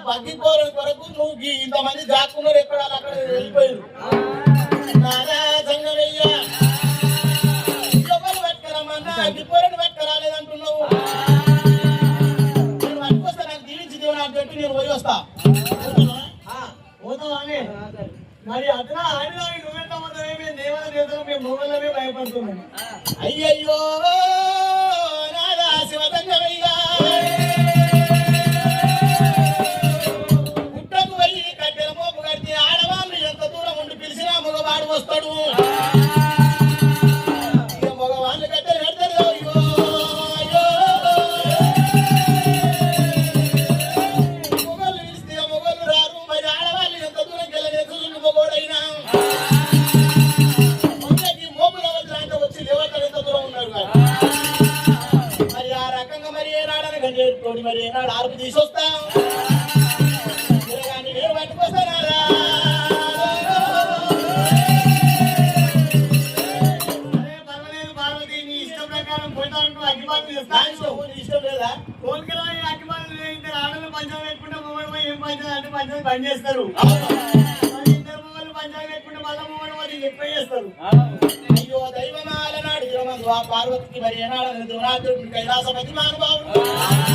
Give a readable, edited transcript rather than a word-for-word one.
బగ్గిపోవడం కొరకు నువ్వు ఇంతమంది దాక్కున్నారు ఎక్కడ అక్కడ వెళ్ళిపోయారు నాదా సంగమయ్యా ఎవరు పట్టుకురమ్మన్నా అగ్గిపోరని పట్టుకురాలేదంటున్నావు నేను పట్టుకొస్తా నాకు దీవించి దేవుడు అని చెప్పి నేను పోయి వస్తా పోతావా మరి అతను ఆయన నువ్వెంత పోతావేమి దేవాల దేవతలు మేము మొగలమే భయపడుతున్నాం అయ్యయ్యో నాదా శివసంగమయ్యా పుట్టకు పోయి కట్టెల మోపు కడితే ఆడవాళ్ళు ఎంత దూరం ఉండి పిలిచినా మగవాడు వస్తాడు ఇక మగవాళ్ళు కట్టెలు కడతారు అయ్యో అయ్యో మొగళ్ళు పిలిస్తే మొగళ్ళు రారు మరి ఆడవాళ్ళు ఎంత దూరం వెళ్ళలేదు మగోడైనా మొదటి మోపుల వద్ద వచ్చి లేవతాడు ఎంత దూరం ఉన్నారు మరి ఆ రకంగా మరి ఏనాడని గంజేట్టుకోండి మరి ఏనాడు ఆర్పు తీసుకొస్తాం నేను పట్టుకొస్తానారా పర్వాలేదు పార్వతి నీ ఇష్టం ప్రకారం పోతాను అగ్గిపాలు చేస్తాను ఇష్టం లేదా కోరికలో అగ్గిపాలు ఇద్దరు ఆడలు పంచాలు పెట్టుకుంటే మొగడు పోయి ఏం పంచాలి అంటే పంచాలు బంద్ చేస్తారు ఇద్దరు మొగలు పంచాలు పెట్టుకుంటే మళ్ళీ మొగడు మరి ఎక్కువ చేస్తారు అయ్యో దైవమాలనాడు పార్వతికి మరి ఏనాడు రాత్రి కైలాసపతి మానుభావుడు